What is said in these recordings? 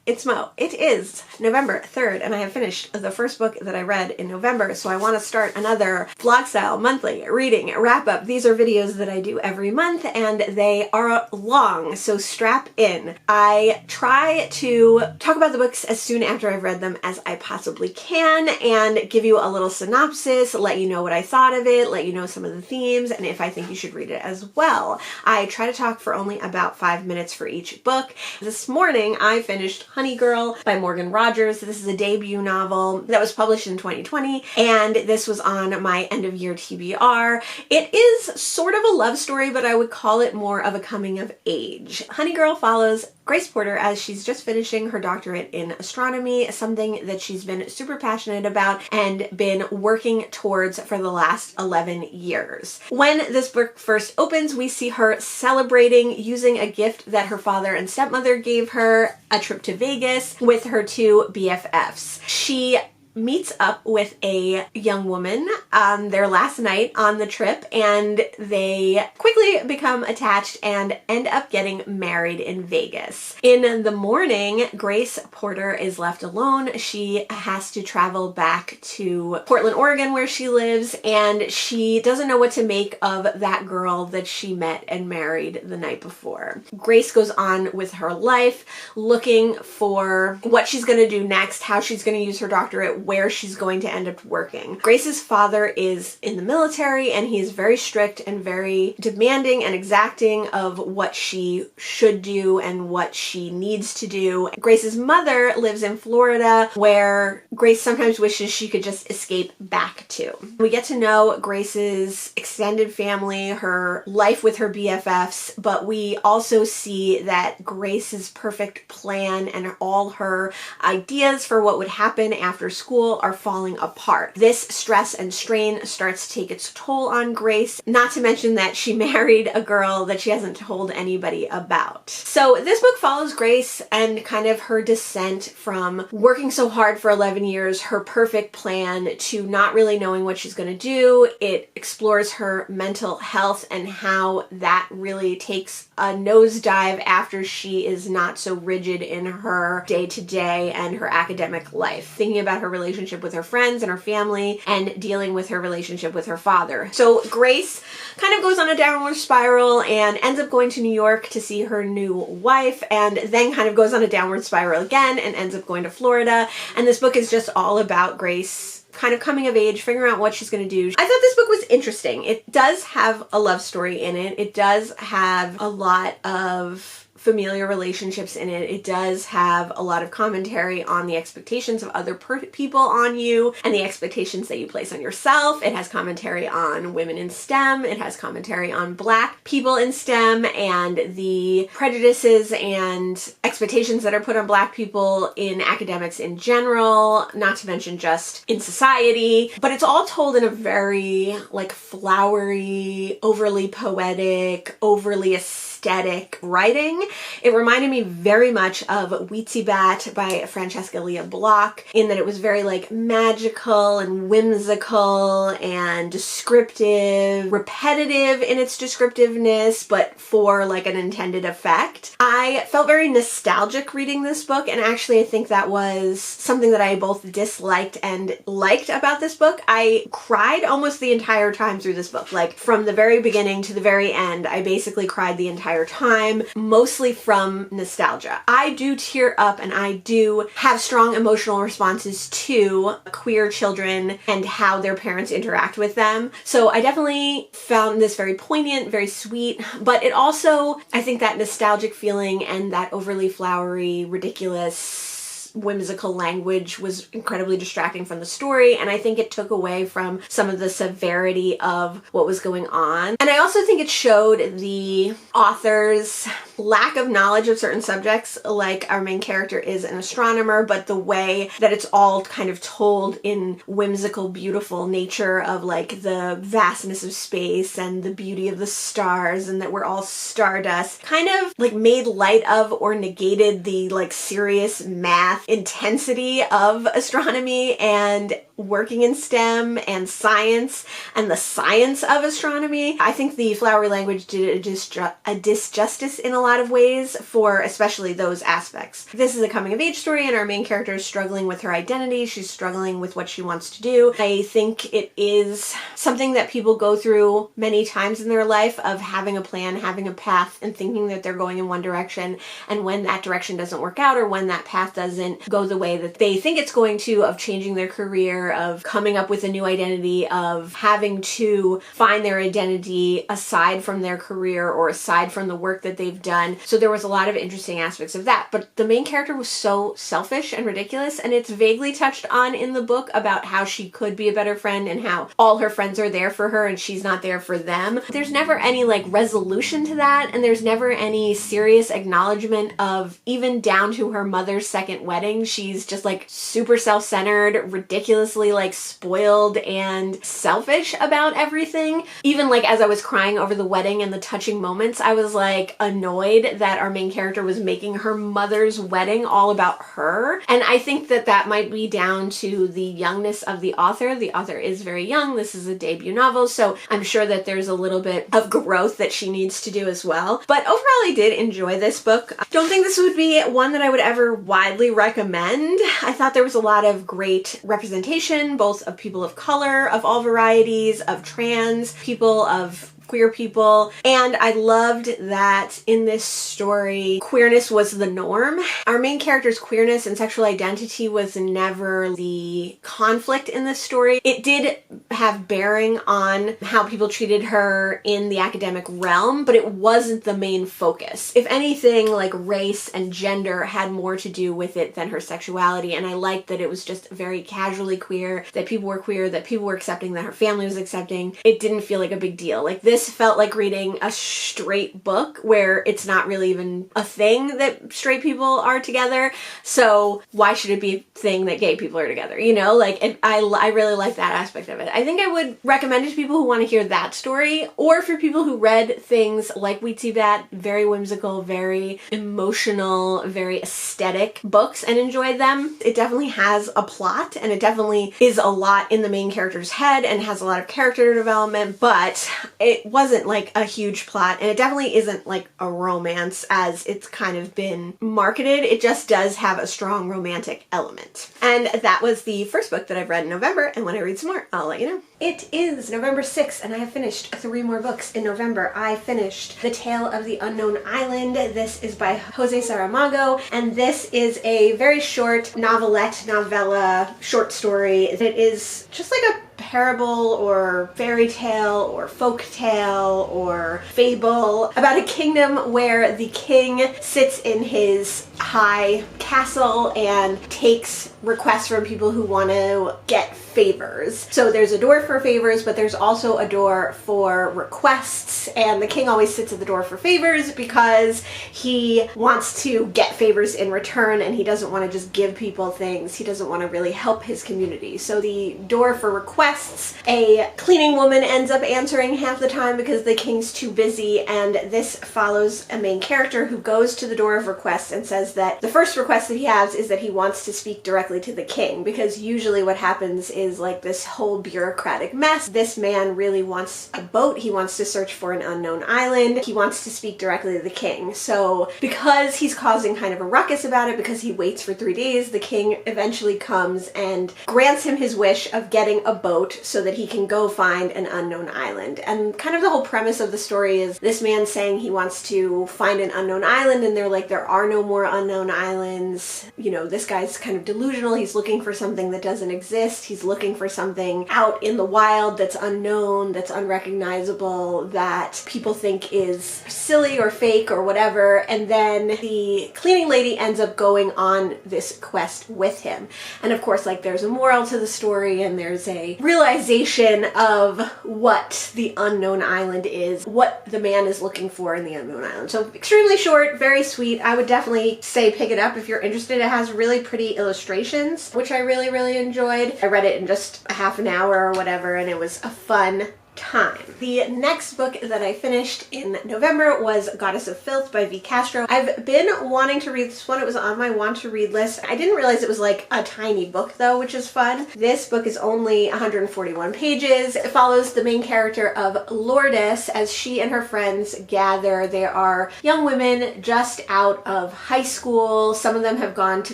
it's Mo. It is November 3rd, and I have finished the first book that I read in November, so I want to start another vlog-style monthly reading wrap-up. These are videos that I do every month, and they are long, so strap in. I try to talk about the books as soon after I've read them as I possibly can, and give you a little synopsis, let you know what I thought of it, let you know some of the themes, and if I think you should read it as well. I try to talk for only about 5 minutes for each book. This morning, I finished Honey Girl by Morgan Rogers. This is a debut novel that was published in 2020, and this was on my end of year TBR. It is sort of a love story, but I would call it more of a coming of age. Honey Girl follows Grace Porter as she's just finishing her doctorate in astronomy, something that she's been super passionate about and been working towards for the last 11 years. When this book first opens, we see her celebrating using a gift that her father and stepmother gave her, a trip to Vegas with her two BFFs. She meets up with a young woman on their last night on the trip, and they quickly become attached and end up getting married in Vegas. In the morning, Grace Porter is left alone. She has to travel back to Portland, Oregon, where she lives, and she doesn't know what to make of that girl that she met and married the night before. Grace goes on with her life, looking for what she's going to do next, how she's going to use her doctorate, where she's going to end up working. Grace's father is in the military, and he is very strict and very demanding and exacting of what she should do and what she needs to do. Grace's mother lives in Florida, where Grace sometimes wishes she could just escape back to. We get to know Grace's extended family, her life with her BFFs, but we also see that Grace's perfect plan and all her ideas for what would happen after school are falling apart. This stress and strain starts to take its toll on Grace, not to mention that she married a girl that she hasn't told anybody about. So this book follows Grace and kind of her descent from working so hard for 11 years, her perfect plan, to not really knowing what she's going to do. It explores her mental health and how that really takes a nosedive after she is not so rigid in her day-to-day and her academic life, thinking about her relationship with her friends and her family and dealing with her relationship with her father. So Grace kind of goes on a downward spiral and ends up going to New York to see her new wife, and then kind of goes on a downward spiral again and ends up going to Florida. And this book is just all about Grace kind of coming of age, figuring out what she's going to do. I thought this book was interesting. It does have a love story in it. It does have a lot of familiar relationships in it. It does have a lot of commentary on the expectations of other people on you and the expectations that you place on yourself. It has commentary on women in STEM. It has commentary on Black people in STEM and the prejudices and expectations that are put on Black people in academics in general, not to mention just in society. But it's all told in a very like flowery, overly poetic, overly aesthetic writing. It reminded me very much of Weetzie Bat by Francesca Lia Block, in that it was very like magical and whimsical and descriptive, repetitive in its descriptiveness, but for like an intended effect. I felt very nostalgic reading this book, and actually I think that was something that I both disliked and liked about this book. I cried almost the entire time through this book. Like from the very beginning to the very end, I basically cried the entire time, mostly from nostalgia. I do tear up and I do have strong emotional responses to queer children and how their parents interact with them. So I definitely found this very poignant, very sweet, but it also, I think that nostalgic feeling and that overly flowery, ridiculous, whimsical language was incredibly distracting from the story, and I think it took away from some of the severity of what was going on. And I also think it showed the author's lack of knowledge of certain subjects, like our main character is an astronomer, but the way that it's all kind of told in whimsical, beautiful nature of like the vastness of space and the beauty of the stars and that we're all stardust kind of like made light of or negated the like serious math intensity of astronomy, and working in STEM and science and the science of astronomy. I think the flowery language did a disjustice in a lot of ways for especially those aspects. This is a coming of age story and our main character is struggling with her identity. She's struggling with what she wants to do. I think it is something that people go through many times in their life, of having a plan, having a path, and thinking that they're going in one direction, and when that direction doesn't work out or when that path doesn't go the way that they think it's going to, of changing their career, of coming up with a new identity, of having to find their identity aside from their career or aside from the work that they've done. So there was a lot of interesting aspects of that, but the main character was so selfish and ridiculous, and it's vaguely touched on in the book about how she could be a better friend and how all her friends are there for her and she's not there for them. There's never any like resolution to that, and there's never any serious acknowledgement of, even down to her mother's second wedding, she's just like super self-centered, ridiculously like spoiled and selfish about everything. Even like as I was crying over the wedding and the touching moments, I was like annoyed that our main character was making her mother's wedding all about her. And I think that that might be down to the youngness of the author. The author is very young. This is a debut novel, so I'm sure that there's a little bit of growth that she needs to do as well. But overall, I did enjoy this book. Don't think this would be one that I would ever widely recommend. I thought there was a lot of great representation, both of people of color, of all varieties, of trans people, of queer people, and I loved that in this story queerness was the norm. Our main character's queerness and sexual identity was never the conflict in this story. It did have bearing on how people treated her in the academic realm, but it wasn't the main focus. If anything, like race and gender had more to do with it than her sexuality, and I liked that it was just very casually queer, that people were accepting, that her family was accepting. It didn't feel like a big deal. Like this felt like reading a straight book where it's not really even a thing that straight people are together. So why should it be a thing that gay people are together? You know, like I really like that aspect of it. I think I would recommend it to people who want to hear that story, or for people who read things like We'd See That, very whimsical, very emotional, very aesthetic books and enjoyed them. It definitely has a plot, and it definitely is a lot in the main character's head and has a lot of character development, but it wasn't like a huge plot, and it definitely isn't like a romance as it's kind of been marketed. It just does have a strong romantic element. And that was the first book that I've read in November, and when I read some more, I'll let you know. It is November 6th, and I have finished 3 more books in November. I finished The Tale of the Unknown Island. This is by Jose Saramago, and this is a very short novella, short story that is just like a parable or fairy tale or folk tale or fable about a kingdom where the king sits in his high castle and takes requests from people who want to get favors. So there's a door for favors, but there's also a door for requests, and the king always sits at the door for favors because he wants to get favors in return, and he doesn't want to just give people things. He doesn't want to really help his community. So the door for requests, a cleaning woman ends up answering half the time because the king's too busy, and this follows a main character who goes to the door of requests and says that the first request that he has is that he wants to speak directly to the king, because usually what happens is like this whole bureaucratic mess. This man really wants a boat. He wants to search for an unknown island. He wants to speak directly to the king. So because he's causing kind of a ruckus about it, because he waits for 3 days, the king eventually comes and grants him his wish of getting a boat so that he can go find an unknown island. And kind of the whole premise of the story is this man saying he wants to find an unknown island, and they're like, there are no more unknown islands. You know, this guy's kind of delusional. He's looking for something that doesn't exist. He's looking for something out in the wild that's unknown, that's unrecognizable, that people think is silly or fake or whatever. And then the cleaning lady ends up going on this quest with him. And of course, like, there's a moral to the story, and there's a realization of what the unknown island is, what the man is looking for in the unknown island. So extremely short, very sweet. I would definitely say pick it up if you're interested. It has really pretty illustrations, which I really enjoyed. I read it in just a half an hour or whatever, and it was a fun time. The next book that I finished in November was Goddess of Filth by V. Castro. I've been wanting to read this one. It was on my want to read list. I didn't realize it was like a tiny book though, which is fun. This book is only 141 pages. It follows the main character of Lourdes as she and her friends gather. They are young women just out of high school. Some of them have gone to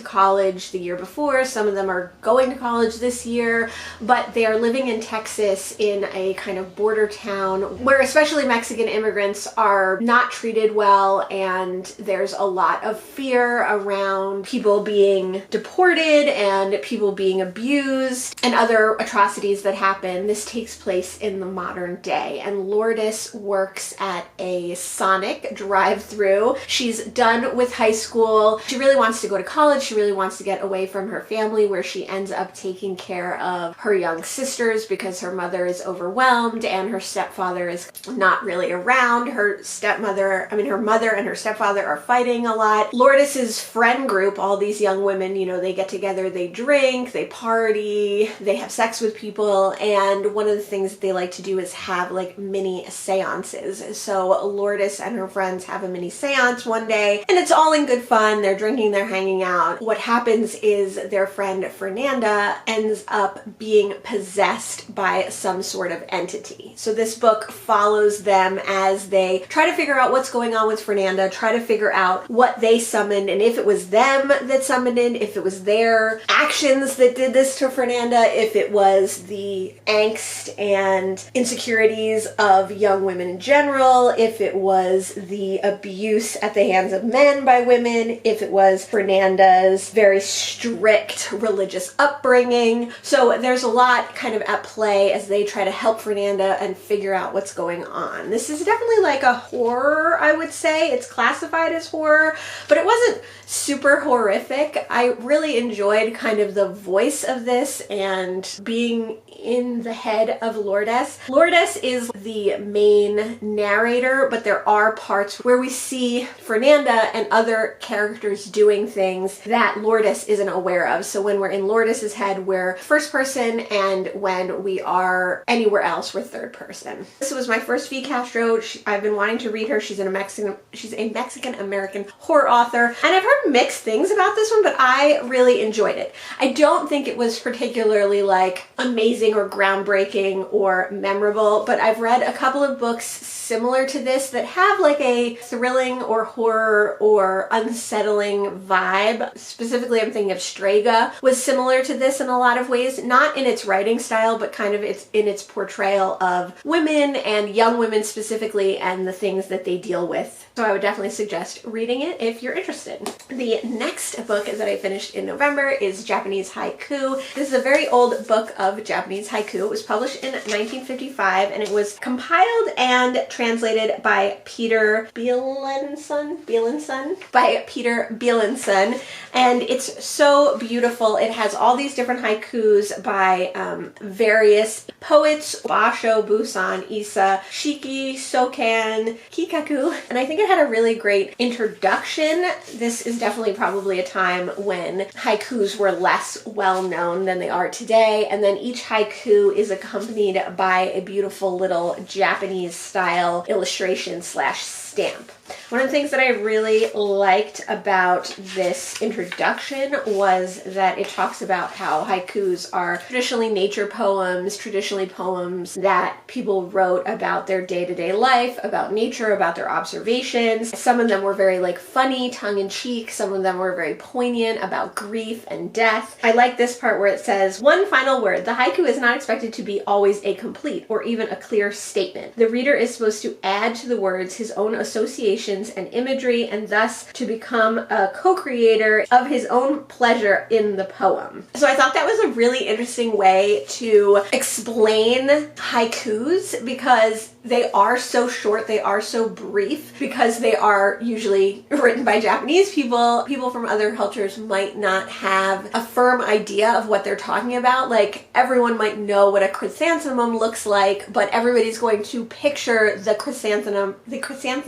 college the year before. Some of them are going to college this year, but they are living in Texas in a kind of border town where especially Mexican immigrants are not treated well, and there's a lot of fear around people being deported and people being abused and other atrocities that happen. This takes place in the modern day, and Lourdes works at a Sonic drive-thru. She's done with high school. She really wants to go to college. She really wants to get away from her family, where she ends up taking care of her young sisters because her mother is overwhelmed and her stepfather is not really around. Her mother and her stepfather are fighting a lot. Lourdes's friend group, all these young women, you know, they get together, they drink, they party, they have sex with people, and one of the things that they like to do is have like mini seances. So Lourdes and her friends have a mini seance one day, and it's all in good fun. They're drinking, they're hanging out. What happens is their friend Fernanda ends up being possessed by some sort of entity. So this book follows them as they try to figure out what's going on with Fernanda, try to figure out what they summoned, and if it was them that summoned it, if it was their actions that did this to Fernanda, if it was the angst and insecurities of young women in general, if it was the abuse at the hands of men by women, if it was Fernanda's very strict religious upbringing. So there's a lot kind of at play as they try to help Fernanda and figure out what's going on. This is definitely like a horror, I would say. It's classified as horror, but it wasn't super horrific. I really enjoyed kind of the voice of this and being in the head of Lourdes. Lourdes is the main narrator, but there are parts where we see Fernanda and other characters doing things that Lourdes isn't aware of. So when we're in Lourdes's head, we're first person, and when we are anywhere else, we're third person. This was my first V. Castro. I've been wanting to read her. She's a Mexican-American horror author, and I've heard mixed things about this one, but I really enjoyed it. I don't think it was particularly like amazing or groundbreaking or memorable, but I've read a couple of books similar to this that have like a thrilling or horror or unsettling vibe. Specifically, I'm thinking of Strega was similar to this in a lot of ways, not in its writing style, but kind of in its portrayal of women and young women specifically and the things that they deal with. So I would definitely suggest reading it if you're interested. The next book that I finished in November is Japanese Haiku. This is a very old book of Japanese haiku. It was published in 1955, and it was compiled and translated by Peter Beilenson, and it's so beautiful. It has all these different haikus by various poets: Basho, Busan, Issa, Shiki, Sokan, Kikaku, and I think it had a really great introduction. This is definitely probably a time when haikus were less well known than they are today, and then each haiku is accompanied by a beautiful little Japanese style illustration / stamp. One of the things that I really liked about this introduction was that it talks about how haikus are traditionally nature poems, traditionally poems that people wrote about their day-to-day life, about nature, about their observations. Some of them were very like funny, tongue-in-cheek. Some of them were very poignant about grief and death. I like this part where it says, "One final word. The haiku is not expected to be always a complete or even a clear statement. The reader is supposed to add to the words his own associations and imagery, and thus to become a co-creator of his own pleasure in the poem." So I thought that was a really interesting way to explain haikus, because they are so short, they are so brief, because they are usually written by Japanese people. People from other cultures might not have a firm idea of what they're talking about. Like, everyone might know what a chrysanthemum looks like, but everybody's going to picture the chrysanthemum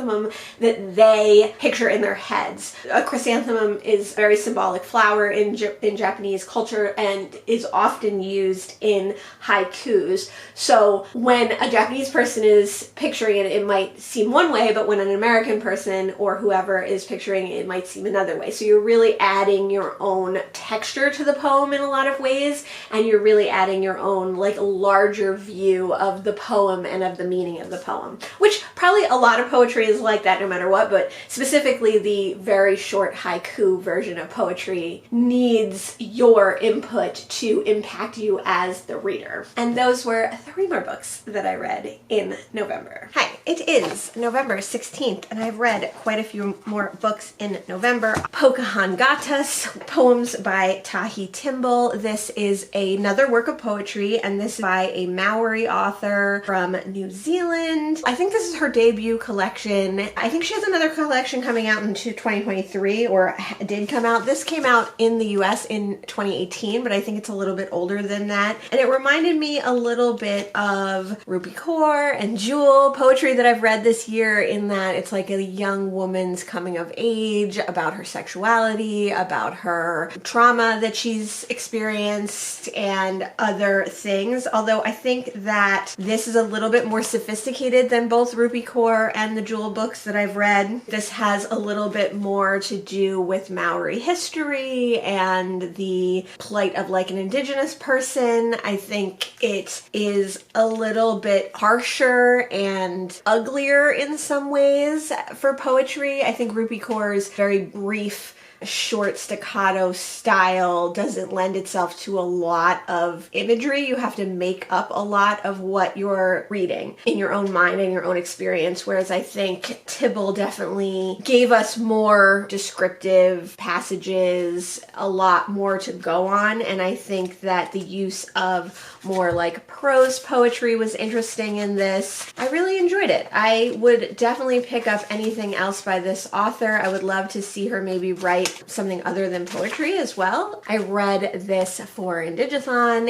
chrysanthemum that they picture in their heads. A chrysanthemum is a very symbolic flower in Japanese culture and is often used in haikus. So when a Japanese person is picturing it, it might seem one way, but when an American person or whoever is picturing it, it might seem another way. So you're really adding your own texture to the poem in a lot of ways, and you're really adding your own like larger view of the poem and of the meaning of the poem, which probably a lot of poetry is like that no matter what, but specifically the very short haiku version of poetry needs your input to impact you as the reader. And those were 3 more books that I read in November. Hi, it is November 16th, and I've read quite a few more books in November. Pocahontas, poems by Tahi Timble. This is another work of poetry, and this is by a Maori author from New Zealand. I think this is her debut collection. I think she has another collection coming out in 2023, or did come out. This came out in the US in 2018, but I think it's a little bit older than that. And it reminded me a little bit of Rupi Kaur and Jull, poetry that I've read this year, in that it's like a young woman's coming of age about her sexuality, about her trauma that she's experienced, and other things. Although I think that this is a little bit more sophisticated than both Rupi Kaur and the Jull books that I've read. This has a little bit more to do with Maori history and the plight of like an indigenous person. I think it is a little bit harsher and uglier in some ways for poetry. I think Rupi Kaur's very brief, short staccato style doesn't lend itself to a lot of imagery. You have to make up a lot of what you're reading in your own mind and your own experience, whereas I think Timble definitely gave us more descriptive passages, a lot more to go on, and I think that the use of more like prose poetry was interesting in this. I really enjoyed it. I would definitely pick up anything else by this author. I would love to see her maybe write something other than poetry as well. I read this for Indigathon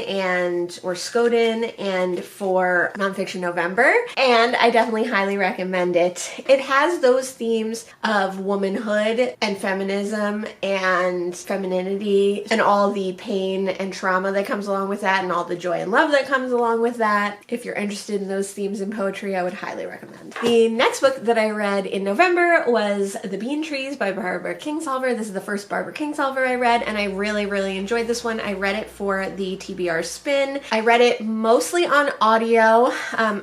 or Skoden and for Nonfiction November, and I definitely highly recommend it. It has those themes of womanhood and feminism and femininity and all the pain and trauma that comes along with that, and all the joy and love that comes along with that. If you're interested in those themes in poetry, I would highly recommend. The next book that I read in November was The Bean Trees by Barbara Kingsolver. This is the first Barbara Kingsolver I read, and I really, really enjoyed this one. I read it for the TBR Spin. I read it mostly on audio,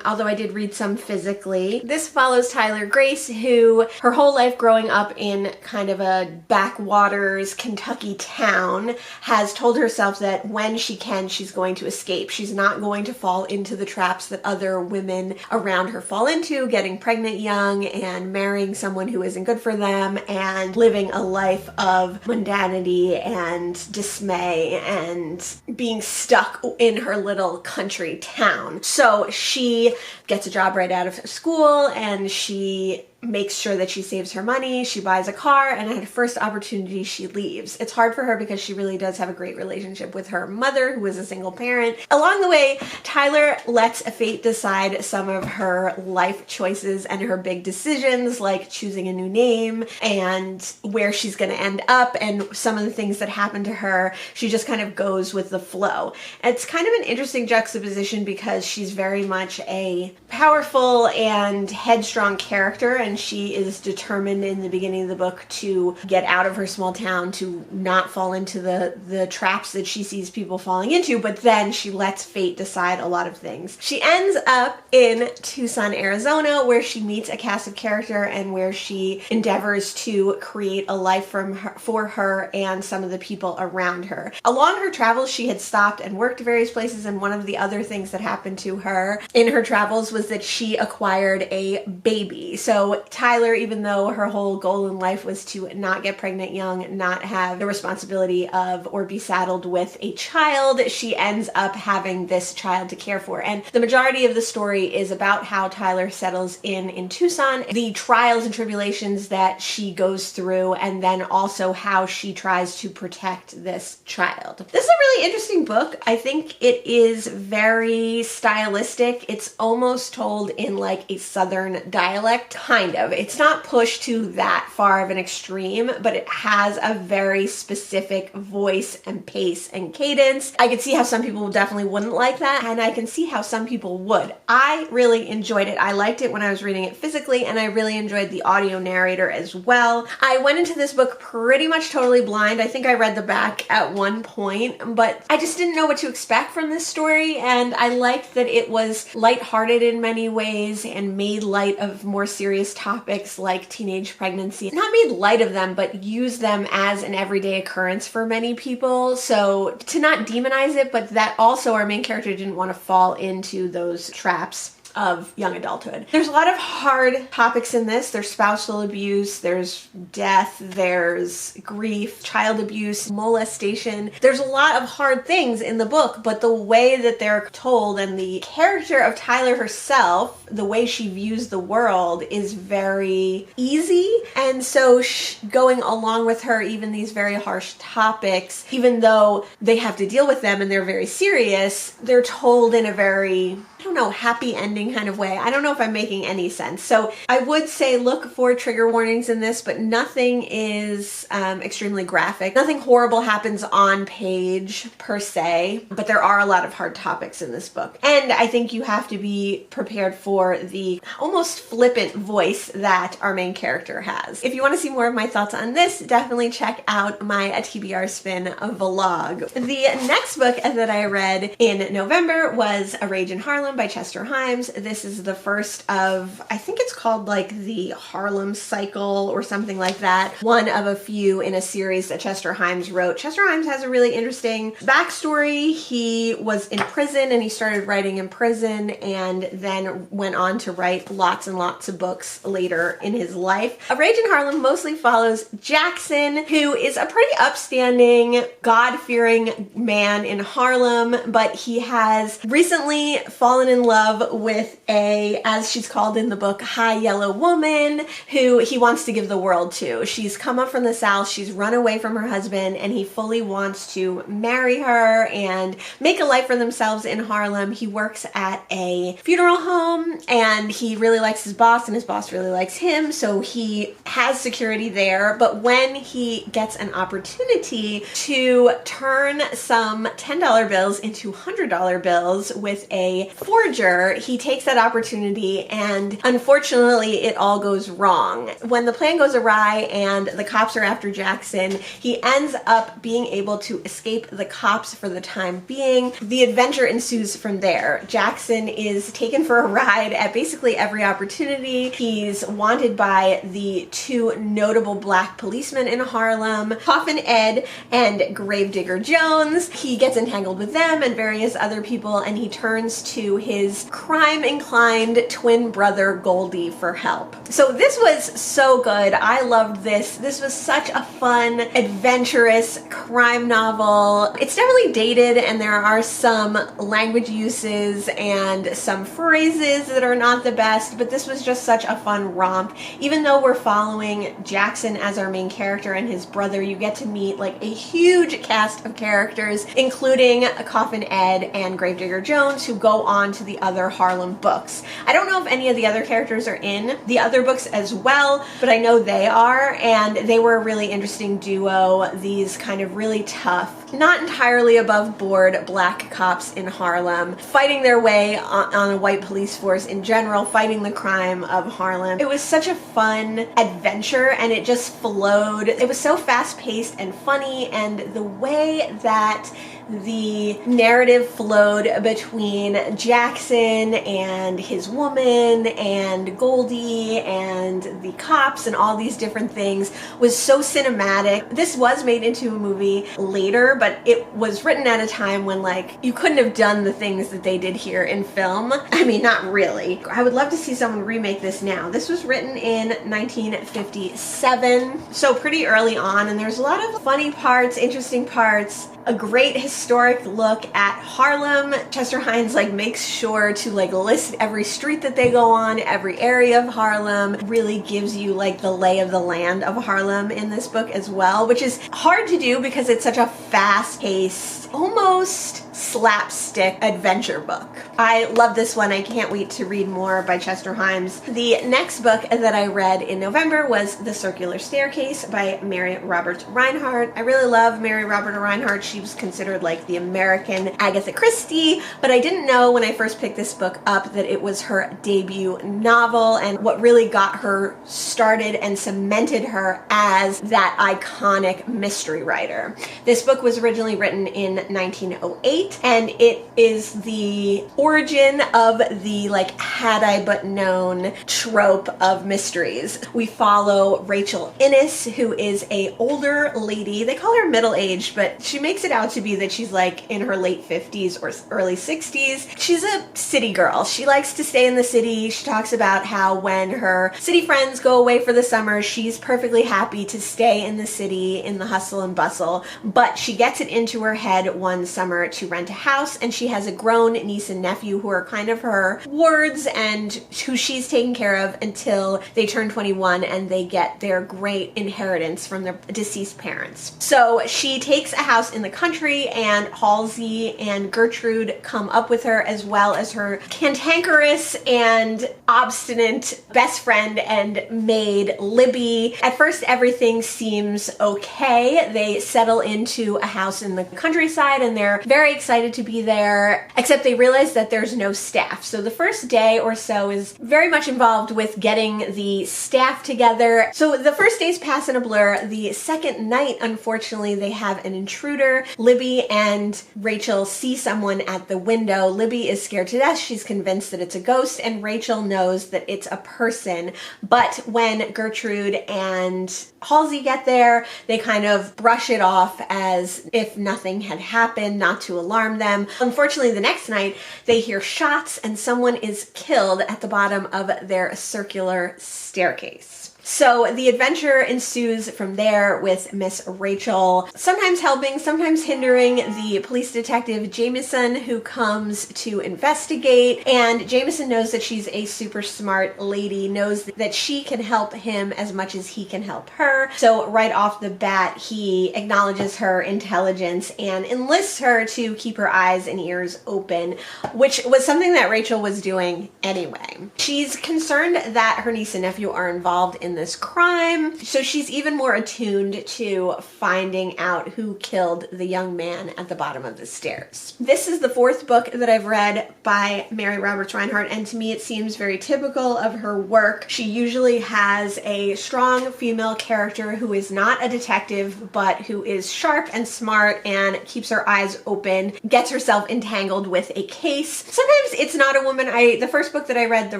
although I did read some physically. This follows Tyler Grace, who her whole life growing up in kind of a backwaters Kentucky town has told herself that when she can, she's going to escape. She's not going to fall into the traps that other women around her fall into, getting pregnant young and marrying someone who isn't good for them and living a life of mundanity and dismay and being stuck in her little country town. So she gets a job right out of school, and she makes sure that she saves her money, she buys a car, and at her first opportunity she leaves. It's hard for her because she really does have a great relationship with her mother, who is a single parent. Along the way, Tyler lets fate decide some of her life choices and her big decisions, like choosing a new name and where she's going to end up, and some of the things that happen to her. She just kind of goes with the flow. It's kind of an interesting juxtaposition because she's very much a powerful and headstrong character, and she is determined in the beginning of the book to get out of her small town, to not fall into the traps that she sees people falling into, but then she lets fate decide a lot of things. She ends up in Tucson, Arizona, where she meets a cast of character and where she endeavors to create a life for her and some of the people around her. Along her travels, she had stopped and worked various places, and one of the other things that happened to her in her travels was that she acquired a baby. So Tyler, even though her whole goal in life was to not get pregnant young, not have the responsibility of or be saddled with a child, she ends up having this child to care for. And the majority of the story is about how Tyler settles in Tucson, the trials and tribulations that she goes through, and then also how she tries to protect this child. This is a really interesting book. I think it is very stylistic. It's almost told in like a southern dialect, kind kind of. It's not pushed to that far of an extreme, but it has a very specific voice and pace and cadence. I could see how some people definitely wouldn't like that, and I can see how some people would. I really enjoyed it. I liked it when I was reading it physically, and I really enjoyed the audio narrator as well. I went into this book pretty much totally blind. I think I read the back at one point, but I just didn't know what to expect from this story, and I liked that it was lighthearted in many ways and made light of more serious topics like teenage pregnancy. Not made light of them, but used them as an everyday occurrence for many people. So to not demonize it, but that also our main character didn't want to fall into those traps of young adulthood. There's a lot of hard topics in this. There's spousal abuse, there's death, there's grief, child abuse, molestation. There's a lot of hard things in the book, but the way that they're told and the character of Tyler herself, the way she views the world is very easy. And so going along with her, even these very harsh topics, even though they have to deal with them and they're very serious, they're told in a very, I don't know, happy ending kind of way. I don't know if I'm making any sense. So I would say look for trigger warnings in this, but nothing is extremely graphic. Nothing horrible happens on page per se, but there are a lot of hard topics in this book. And I think you have to be prepared for the almost flippant voice that our main character has. If you want to see more of my thoughts on this, definitely check out my TBR Spin vlog. The next book that I read in November was A Rage in Harlem by Chester Himes. This is the first of, I think it's called like the Harlem Cycle or something like that. One of a few in a series that Chester Himes wrote. Chester Himes has a really interesting backstory. He was in prison and he started writing in prison and then went on to write lots and lots of books later in his life. A Rage in Harlem mostly follows Jackson, who is a pretty upstanding, God-fearing man in Harlem, but he has recently fallen in love with a, as she's called in the book, high yellow woman who he wants to give the world to. She's come up from the South, she's run away from her husband, and he fully wants to marry her and make a life for themselves in Harlem. He works at a funeral home and he really likes his boss and his boss really likes him, so he has security there. But when he gets an opportunity to turn some $10 bills into $100 bills with a forger, he takes that opportunity, and unfortunately it all goes wrong. When the plan goes awry and the cops are after Jackson, he ends up being able to escape the cops for the time being. The adventure ensues from there. Jackson is taken for a ride at basically every opportunity. He's wanted by the two notable black policemen in Harlem, Coffin Ed and Gravedigger Jones. He gets entangled with them and various other people, and he turns to his crime-inclined twin brother Goldie for help. So this was so good. I loved this. This was such a fun, adventurous crime novel. It's definitely dated and there are some language uses and some phrases that are not the best, but this was just such a fun romp. Even though we're following Jackson as our main character and his brother, you get to meet like a huge cast of characters, including Coffin Ed and Gravedigger Jones, who go on to the other Harlem books. I don't know if any of the other characters are in the other books as well, but I know they are, and they were a really interesting duo. These kind of really tough, not entirely above board black cops in Harlem, fighting their way on a white police force in general, fighting the crime of Harlem. It was such a fun adventure and it just flowed. It was so fast-paced and funny, and the way that the narrative flowed between Jackson and his woman and Goldie and the cops and all these different things was so cinematic. This was made into a movie later, but it was written at a time when like you couldn't have done the things that they did here in film. I mean, not really. I would love to see someone remake this now. This was written in 1957, so pretty early on, and there's a lot of funny parts, interesting parts, a great historic look at Harlem. Chester Himes like makes sure to like list every street that they go on, every area of Harlem, really gives you like the lay of the land of Harlem in this book as well, which is hard to do because it's such a fast-paced, almost slapstick adventure book. I love this one. I can't wait to read more by Chester Himes. The next book that I read in November was The Circular Staircase by Mary Roberts Rinehart. I really love Mary Roberts Rinehart. She was considered like the American Agatha Christie, but I didn't know when I first picked this book up that it was her debut novel, and what really got her started and cemented her as that iconic mystery writer. This book was originally written in 1908, and it is the origin of the like had I but known trope of mysteries. We follow Rachel Innes, who is a older lady. They call her middle-aged, but she makes it out to be that she's like in her late 50s or early 60s. She's a city girl. She likes to stay in the city. She talks about how when her city friends go away for the summer, she's perfectly happy to stay in the city in the hustle and bustle, but she gets it into her head one summer to rent a house, and she has a grown niece and nephew who are kind of her wards and who she's taking care of until they turn 21 and they get their great inheritance from their deceased parents. So she takes a house in the country, and Halsey and Gertrude come up with her, as well as her cantankerous and obstinate best friend and maid, Libby. At first, everything seems okay. They settle into a house in the countryside, and they're very excited to be there, except they realize that there's no staff. So the first day or so is very much involved with getting the staff together. So the first days pass in a blur. The second night, unfortunately, they have an intruder. Libby and Rachel see someone at the window. Libby is scared to death. She's convinced that it's a ghost, and Rachel knows that it's a person. But when Gertrude and Halsey get there, they kind of brush it off as if nothing had happened, not to alarm them. Unfortunately, the next night, they hear shots and someone is killed at the bottom of their circular staircase. So the adventure ensues from there with Miss Rachel sometimes helping, sometimes hindering the police detective Jameson, who comes to investigate. And Jameson knows that she's a super smart lady, knows that she can help him as much as he can help her. So right off the bat, he acknowledges her intelligence and enlists her to keep her eyes and ears open, which was something that Rachel was doing anyway. She's concerned that her niece and nephew are involved in this crime, so she's even more attuned to finding out who killed the young man at the bottom of the stairs. This is the fourth book that I've read by Mary Roberts Rinehart, and to me it seems very typical of her work. She usually has a strong female character who is not a detective, but who is sharp and smart and keeps her eyes open, gets herself entangled with a case. Sometimes it's not a woman. The first book that I read, The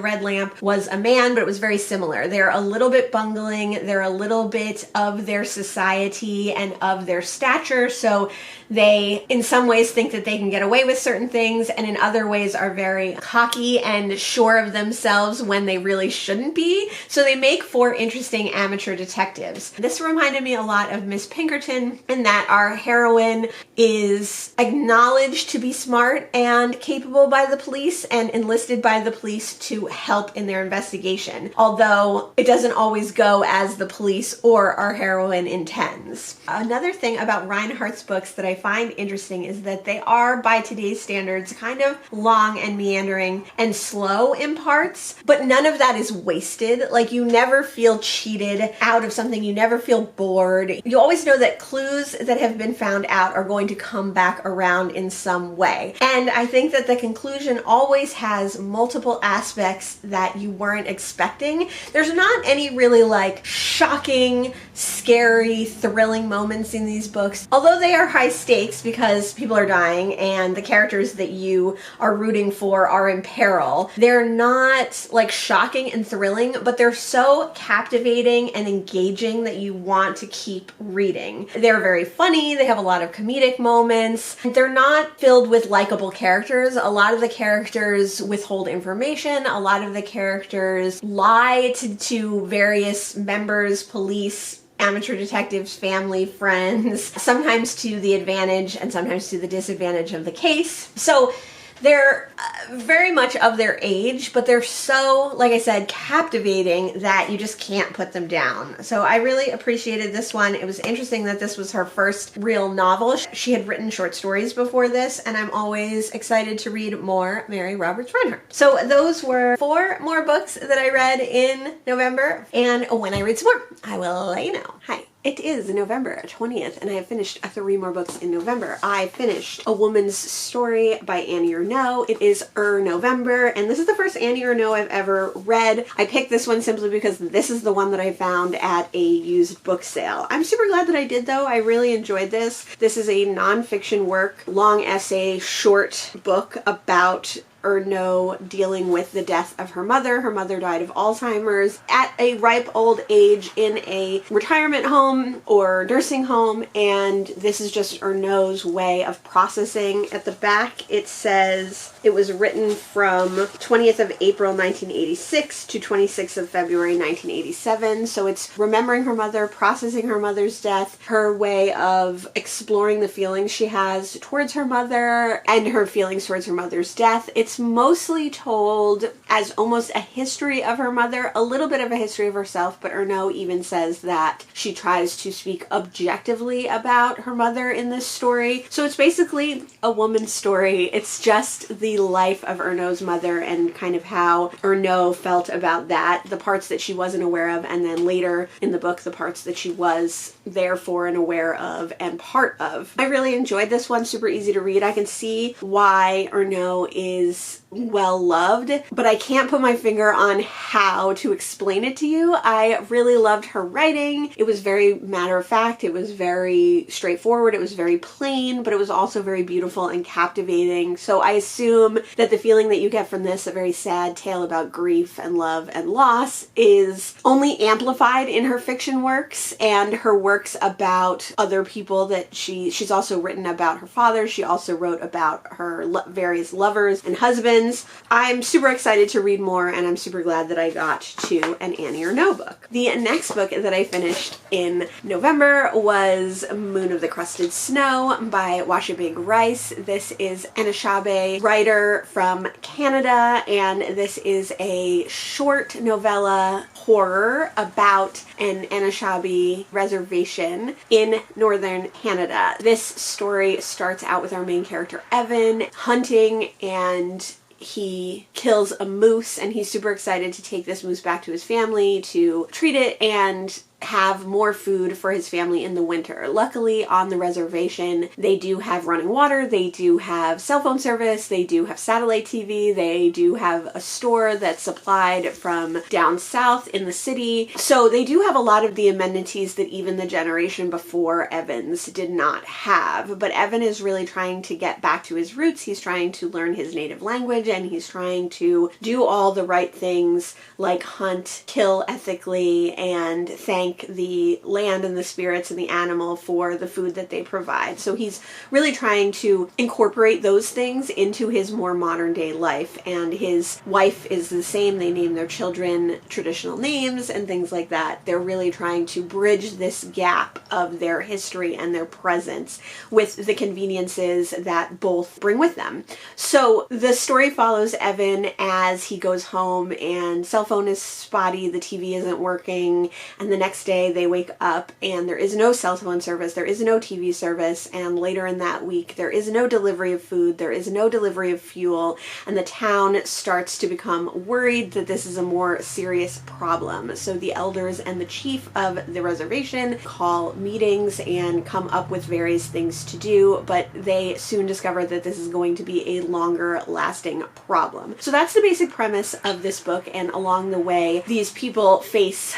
Red Lamp, was a man, but it was very similar. They're a little bit bungling, they're a little bit of their society and of their stature, so they in some ways think that they can get away with certain things, and in other ways are very cocky and sure of themselves when they really shouldn't be. So they make for interesting amateur detectives. This reminded me a lot of Miss Pinkerton, in that our heroine is acknowledged to be smart and capable by the police and enlisted by the police to help in their investigation, although it doesn't always go as the police or our heroine intends. Another thing about Rinehart's books that I find interesting is that they are, by today's standards, kind of long and meandering and slow in parts, but none of that is wasted. Like, you never feel cheated out of something, you never feel bored. You always know that clues that have been found out are going to come back around in some way. And I think that the conclusion always has multiple aspects that you weren't expecting. There's not any really like shocking, scary, thrilling moments in these books, although they are high stakes because people are dying and the characters that you are rooting for are in peril. They're not like shocking and thrilling, but they're so captivating and engaging that you want to keep reading. They're very funny, they have a lot of comedic moments, they're not filled with likable characters. A lot of the characters withhold information, a lot of the characters lie to various members, police, amateur detectives, family, friends, sometimes to the advantage and sometimes to the disadvantage of the case. So They're very much of their age, but they're so, like I said, captivating that you just can't put them down. So I really appreciated this one. It was interesting that this was her first real novel. She had written short stories before this, and I'm always excited to read more Mary Roberts Rinehart. So those were 4 more books that I read in November, and when I read some more, I will let you know. Hi. It is November 20th, and I have finished 3 more books in November. I finished A Woman's Story by Annie Ernaux. It is November, and this is the first Annie Ernaux I've ever read. I picked this one simply because this is the one that I found at a used book sale. I'm super glad that I did, though. I really enjoyed this. This is a nonfiction work, long essay, short book about Ernaux dealing with the death of her mother. Her mother died of Alzheimer's at a ripe old age in a retirement home or nursing home, and this is just Ernaux's way of processing. At the back it says it was written from 20th of April 1986 to 26th of February 1987, so it's remembering her mother, processing her mother's death, her way of exploring the feelings she has towards her mother and her feelings towards her mother's death. It's mostly told as almost a history of her mother, a little bit of a history of herself, but Ernaux even says that she tries to speak objectively about her mother in this story. So it's basically a woman's story. It's just the life of Ernaux's mother and kind of how Ernaux felt about that, the parts that she wasn't aware of, and then later in the book, the parts that she was there for and aware of and part of. I really enjoyed this one, super easy to read. I can see why Ernaux is well loved, but I can't put my finger on how to explain it to you. I really loved her writing. It was very matter of fact, it was very straightforward, it was very plain, but it was also very beautiful and captivating. So I assume that the feeling that you get from this, a very sad tale about grief and love and loss, is only amplified in her fiction works and her works about other people that she's also written about her father. She also wrote about her various lovers and husbands. I'm super excited to read more, and I'm super glad that I got to an Annie Ernaux book. The next book that I finished in November was Moon of the Crusted Snow by Washabig Rice. This is Anishinaabe writer from Canada, and this is a short novella horror about an Anishinaabe reservation in northern Canada. This story starts out with our main character Evan hunting, and he kills a moose, and he's super excited to take this moose back to his family to treat it and have more food for his family in the winter. Luckily, on the reservation, they do have running water, they do have cell phone service, they do have satellite TV, they do have a store that's supplied from down south in the city. So they do have a lot of the amenities that even the generation before Evan's did not have. But Evan is really trying to get back to his roots. He's trying to learn his native language, and he's trying to do all the right things like hunt, kill ethically, and thank the land and the spirits and the animal for the food that they provide. So he's really trying to incorporate those things into his more modern day life, and his wife is the same. They name their children traditional names and things like that. They're really trying to bridge this gap of their history and their presence with the conveniences that both bring with them. So the story follows Evan as he goes home, and cell phone is spotty, the TV isn't working, and the next day they wake up and there is no cell phone service, there is no TV service, and later in that week there is no delivery of food, there is no delivery of fuel, and the town starts to become worried that this is a more serious problem. So the elders and the chief of the reservation call meetings and come up with various things to do, but they soon discover that this is going to be a longer lasting problem. So that's the basic premise of this book, and along the way these people face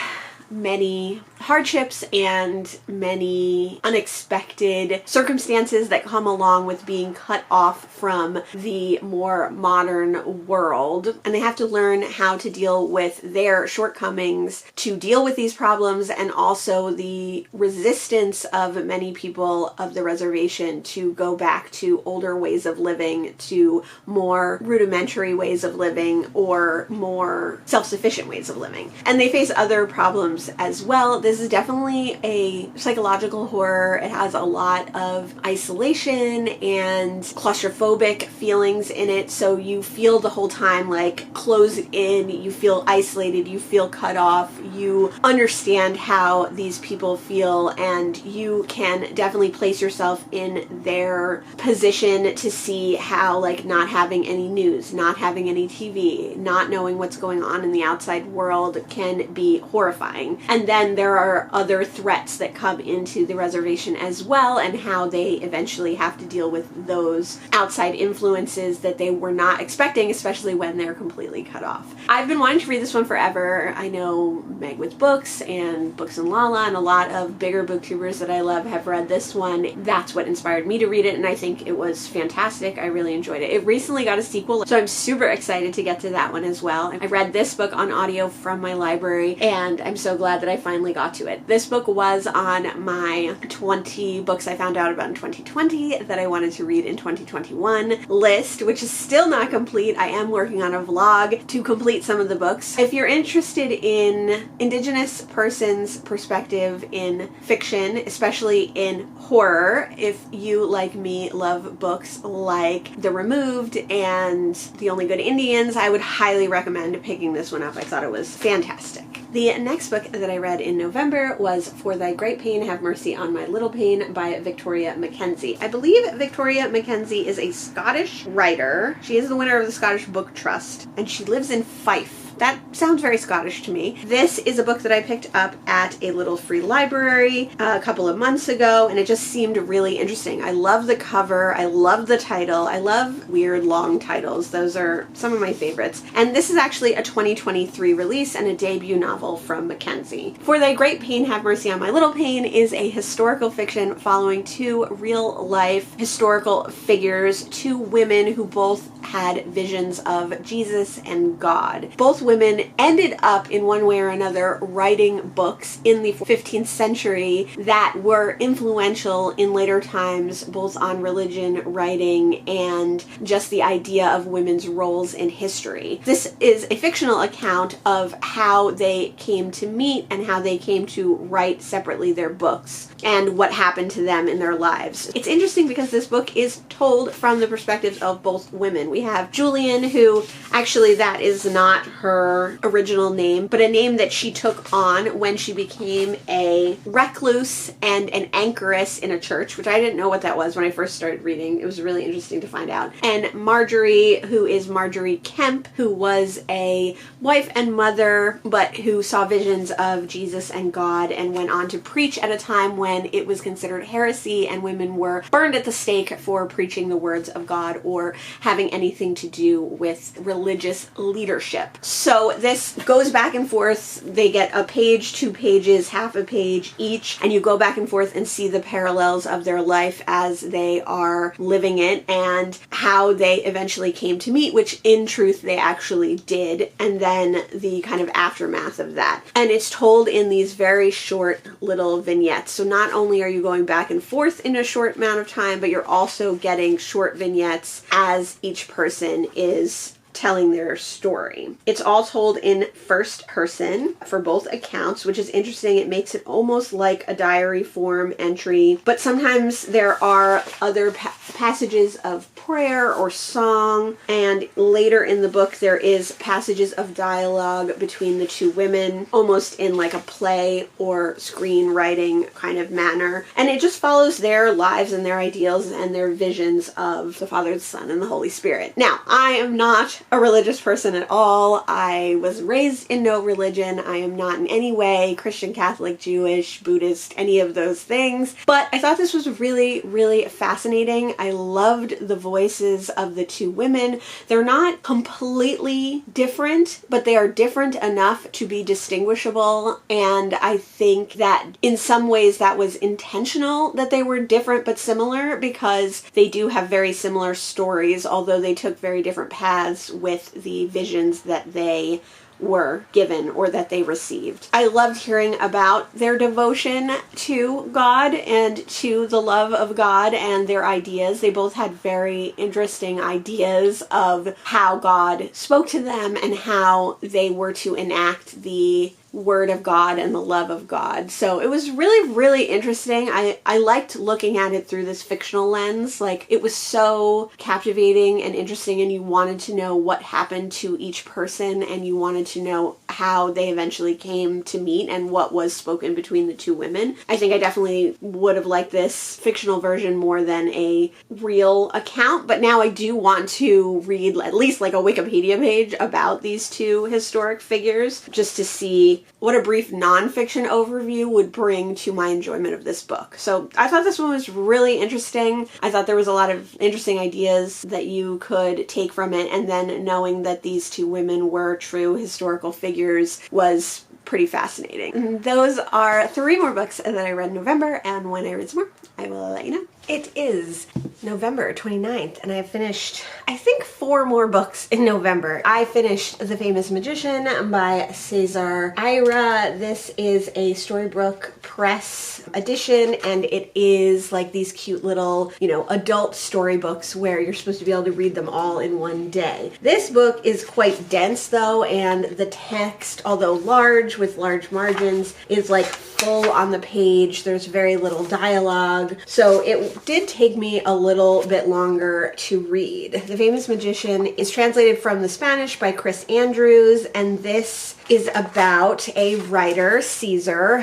many hardships and many unexpected circumstances that come along with being cut off from the more modern world, and they have to learn how to deal with their shortcomings to deal with these problems, and also the resistance of many people of the reservation to go back to older ways of living, to more rudimentary ways of living or more self-sufficient ways of living. And they face other problems as well. This this is definitely a psychological horror. It has a lot of isolation and claustrophobic feelings in it, so you feel the whole time like closed in, you feel isolated, you feel cut off, you understand how these people feel, and you can definitely place yourself in their position to see how like not having any news, not having any TV, not knowing what's going on in the outside world can be horrifying. And then there are other threats that come into the reservation as well, and how they eventually have to deal with those outside influences that they were not expecting, especially when they're completely cut off. I've been wanting to read this one forever. I know Meg with Books and Books and Lala and a lot of bigger booktubers that I love have read this one. That's what inspired me to read it, and I think it was fantastic. I really enjoyed it. It recently got a sequel, so I'm super excited to get to that one as well. I read this book on audio from my library, and I'm so glad that I finally got to it. This book was on my 20 books I found out about in 2020 that I wanted to read in 2021 list, which is still not complete. I am working on a vlog to complete some of the books. If you're interested in Indigenous persons' perspective in fiction, especially in horror, if you, like me, love books like The Removed and The Only Good Indians, I would highly recommend picking this one up. I thought it was fantastic. The next book that I read in November was For Thy Great Pain, Have Mercy on My Little Pain by Victoria Mackenzie. I believe Victoria Mackenzie is a Scottish writer. She is the winner of the Scottish Book Trust, and she lives in Fife. That sounds very Scottish to me. This is a book that I picked up at a little free library a couple of months ago, and it just seemed really interesting. I love the cover. I love the title. I love weird long titles. Those are some of my favorites. And this is actually a 2023 release and a debut novel from Mackenzie. For Thy Great Pain, Have Mercy on My Little Pain is a historical fiction following two real-life historical figures, two women who both had visions of Jesus and God. Both women ended up in one way or another writing books in the 15th century that were influential in later times, both on religion, writing, and just the idea of women's roles in history. This is a fictional account of how they came to meet and how they came to write separately their books and what happened to them in their lives. It's interesting because this book is told from the perspectives of both women. We have Julian, who actually that is not her original name, but a name that she took on when she became a recluse and an anchoress in a church, which I didn't know what that was when I first started reading. It was really interesting to find out. And Marjorie, who is Marjorie Kemp, who was a wife and mother, but who saw visions of Jesus and God and went on to preach at a time when it was considered heresy and women were burned at the stake for preaching the words of God or having anything to do with religious leadership. So this goes back and forth. They get a page, 2 pages, half a page each, and you go back and forth and see the parallels of their life as they are living it and how they eventually came to meet, which in truth they actually did, and then the kind of aftermath of that. And it's told in these very short little vignettes. So not only are you going back and forth in a short amount of time, but you're also getting short vignettes as each person is telling their story. It's all told in first person for both accounts, which is interesting. It makes it almost like a diary form entry, but sometimes there are other passages of prayer or song, and later in the book there is passages of dialogue between the two women, almost in like a play or screenwriting kind of manner, and it just follows their lives and their ideals and their visions of the Father, the Son, and the Holy Spirit. Now, I am not a religious person at all. I was raised in no religion. I am not in any way Christian, Catholic, Jewish, Buddhist, any of those things, but I thought this was really, really fascinating. I loved the voices of the two women. They're not completely different, but they are different enough to be distinguishable, and I think that in some ways that was intentional that they were different but similar, because they do have very similar stories, although they took very different paths with the visions that they were given or that they received. I loved hearing about their devotion to God and to the love of God and their ideas. They both had very interesting ideas of how God spoke to them and how they were to enact the word of God and the love of God. So it was really, really interesting. I liked looking at it through this fictional lens. Like, it was so captivating and interesting, and you wanted to know what happened to each person, and you wanted to know how they eventually came to meet and what was spoken between the two women. I think I definitely would have liked this fictional version more than a real account, but now I do want to read at least like a Wikipedia page about these two historic figures, just to see what a brief nonfiction overview would bring to my enjoyment of this book. So I thought this one was really interesting. I thought there was a lot of interesting ideas that you could take from it, and then knowing that these two women were true historical figures was pretty fascinating. Those are 3 more books that I read in November, and when I read some more, I will let you know. It is November 29th, and I have finished, I think, 4 more books in November. I finished The Famous Magician by Cesar Ira. This is a Storybrooke Press edition, and it is like these cute little, you know, adult storybooks where you're supposed to be able to read them all in one day. This book is quite dense though, and the text, although large with large margins, is like full on the page. There's very little dialogue, so it did take me a little bit longer to read. The Famous Magician is translated from the Spanish by Chris Andrews, and this is about a writer, Cesar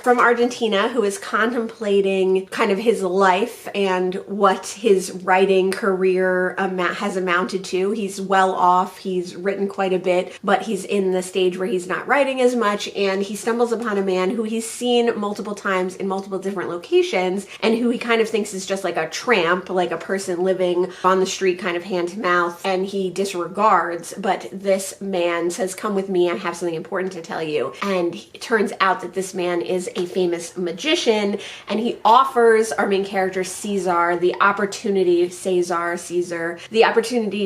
from Argentina, who is contemplating kind of his life and what his writing career has amounted to. He's well off, he's written quite a bit, but he's in the stage where he's not writing as much, and he stumbles upon a man who he's seen multiple times in multiple different locations, and who he kind of thinks is just like a tramp, like a person living on the street kind of hand to mouth, and he disregards. But this man says, "Come with me, I have something important to tell you." And it turns out that this man is a famous magician, and he offers our main character Caesar the opportunity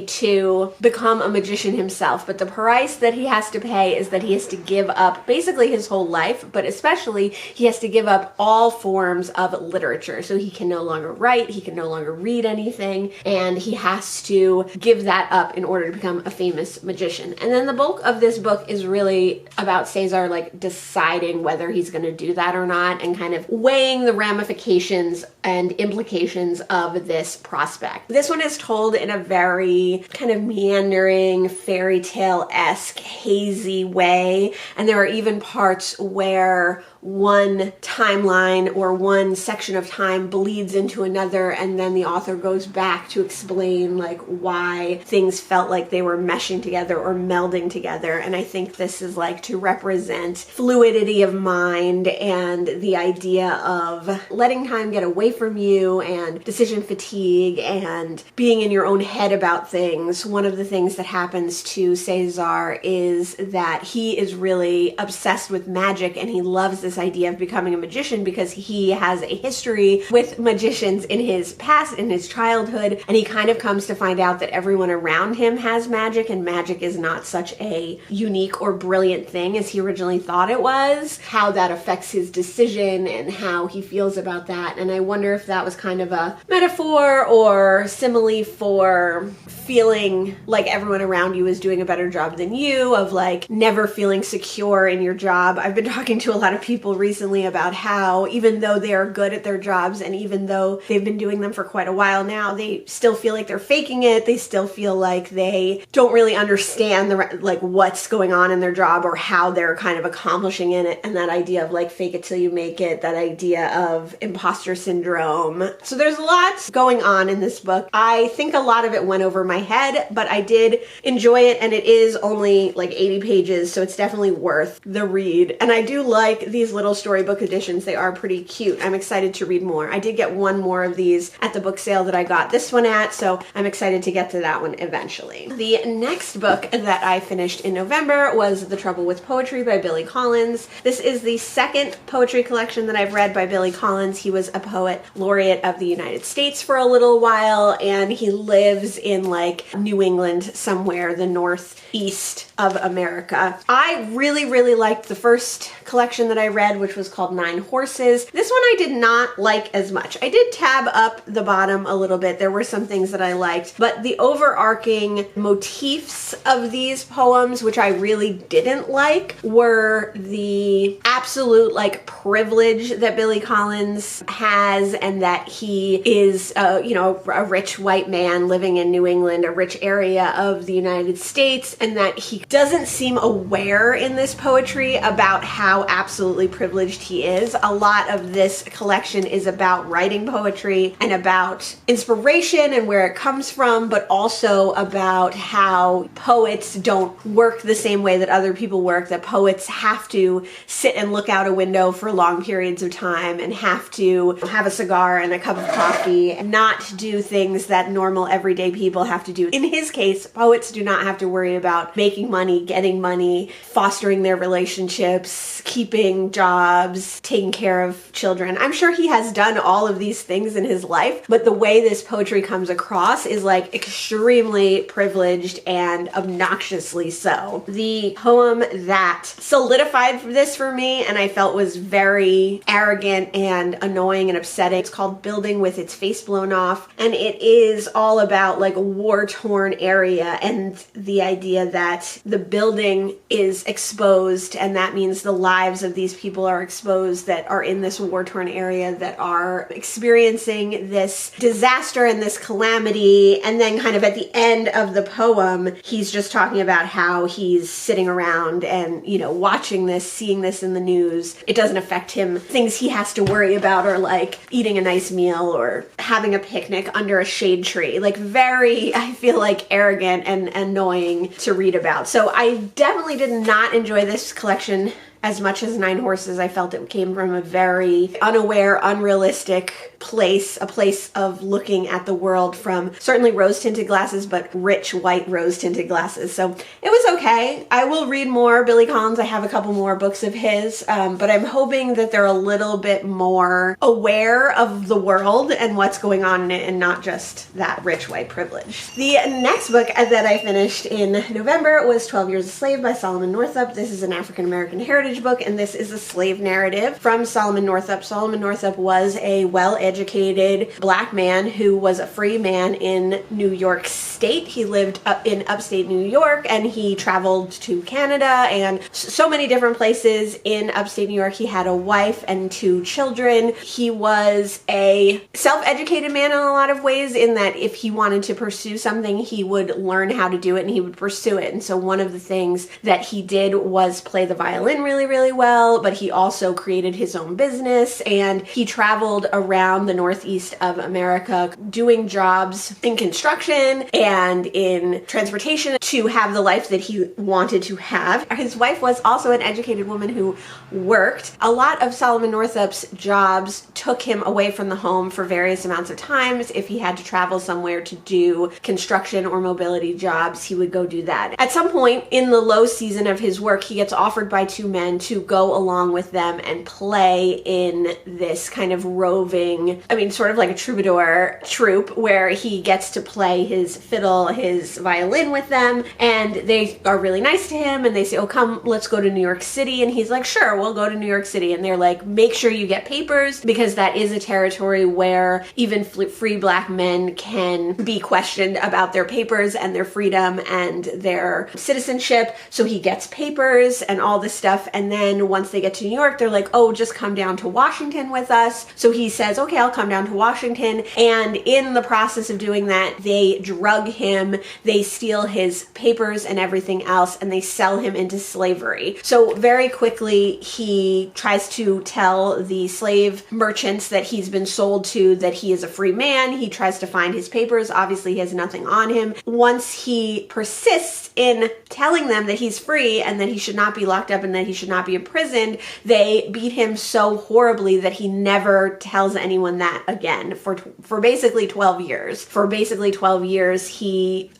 to become a magician himself. But the price that he has to pay is that he has to give up basically his whole life, but especially he has to give up all forms of literature. So he can no longer write, he can no longer read anything, and he has to give that up in order to become a famous magician. And then the bulk of this book is really about Cesar like deciding whether he's going to do that or not, and kind of weighing the ramifications and implications of this prospect. This one is told in a very kind of meandering, fairy tale-esque, hazy way, and there are even parts where one timeline or one section of time bleeds into another, and then the author goes back to explain like why things felt like they were meshing together or melding together. And I think this is like to represent fluidity of mind and the idea of letting time get away from you, and decision fatigue, and being in your own head about things. One of the things that happens to Cesar is that he is really obsessed with magic, and he loves this idea of becoming a magician because he has a history with magicians in his past, in his childhood, and he kind of comes to find out that everyone around him has magic, and magic is not such a unique or brilliant thing as he originally thought it was. How that affects his decision and how he feels about that. And I wonder if that was kind of a metaphor or simile for feeling like everyone around you is doing a better job than you, of like never feeling secure in your job. I've been talking to a lot of people recently about how even though they are good at their jobs, and even though they've been doing them for quite a while now, they still feel like they're faking it. They still feel like they don't really understand like what's going on in their job or how they're kind of accomplishing in it. And that idea of like fake it till you make it, that idea of imposter syndrome. So there's lots going on in this book. I think a lot of it went over my head, but I did enjoy it, and it is only like 80 pages, so it's definitely worth the read. And I do like these little storybook editions. They are pretty cute. I'm excited to read more. I did get one more of these at the book sale that I got this one at, so I'm excited to get to that one eventually. The next book that I finished in November was The Trouble with Poetry by Billy Collins. This is the second poetry collection that I've read by Billy Collins. He was a poet laureate of the United States for a little while, and he lives in like New England somewhere, the northeast of America. I really liked the first collection that I read. read, which was called 9 Horses. This one I did not like as much. I did tab up the bottom a little bit. There were some things that I liked, but the overarching motifs of these poems, which I really didn't like, were the absolute like privilege that Billy Collins has, and that he is, you know, a rich white man living in New England, a rich area of the United States, and that he doesn't seem aware in this poetry about how absolutely privileged he is. A lot of this collection is about writing poetry and about inspiration and where it comes from, but also about how poets don't work the same way that other people work, that poets have to sit and look out a window for long periods of time and have to have a cigar and a cup of coffee and not do things that normal everyday people have to do. In his case, poets do not have to worry about making money, getting money, fostering their relationships, keeping jobs, taking care of children. I'm sure he has done all of these things in his life, but the way this poetry comes across is like extremely privileged and obnoxiously so. The poem that solidified this for me and I felt was very arrogant and annoying and upsetting, it's called Building with Its Face Blown Off, and it is all about like a war-torn area and the idea that the building is exposed, and that means the lives of these people are exposed that are in this war-torn area, that are experiencing this disaster and this calamity. And then kind of at the end of the poem, he's just talking about how he's sitting around and, you know, watching this, seeing this in the news. It doesn't affect him. Things he has to worry about are like eating a nice meal or having a picnic under a shade tree. Like very, I feel like, arrogant and annoying to read about. So I definitely did not enjoy this collection as much as 9 Horses. I felt it came from a very unaware, unrealistic place, a place of looking at the world from certainly rose-tinted glasses, but rich white rose-tinted glasses. So it was okay. I will read more Billy Collins. I have a couple more books of his, but I'm hoping that they're a little bit more aware of the world and what's going on in it, and not just that rich white privilege. The next book that I finished in November was 12 Years a Slave by Solomon Northup. This is an African-American heritage book, and this is a slave narrative from Solomon Northup. Solomon Northup was a well-educated black man who was a free man in New York State. He lived in upstate New York, and he traveled to Canada and so many different places in upstate New York. He had a wife and 2 children. He was a self-educated man in a lot of ways, in that if he wanted to pursue something, he would learn how to do it and he would pursue it. And so one of the things that he did was play the violin really well, but he also created his own business, and he traveled around the northeast of America doing jobs in construction and in transportation to have the life that he wanted to have. His wife was also an educated woman who worked. A lot of Solomon Northup's jobs took him away from the home for various amounts of times. If he had to travel somewhere to do construction or mobility jobs, he would go do that. At some point in the low season of his work, he gets offered by 2 men to go along with them and play in this kind of roving, I mean, sort of like a troubadour troupe, where he gets to play his fiddle, his violin with them, and they are really nice to him, and they say, oh, come, let's go to New York City, and he's like, sure, we'll go to New York City. And they're like, make sure you get papers, because that is a territory where even free black men can be questioned about their papers and their freedom and their citizenship. So he gets papers and all this stuff, and then once they get to New York, they're like, oh, just come down to Washington with us. So he says, okay, I'll come down to Washington. And in the process of doing that, they drug him, they steal his papers and everything else, and they sell him into slavery. So very quickly, he tries to tell the slave merchants that he's been sold to that he is a free man. He tries to find his papers. Obviously, he has nothing on him. Once he persists in telling them that he's free and that he should not be locked up and that he should not be imprisoned, they beat him so horribly that he never tells anyone that again for basically 12 years. For basically 12 years,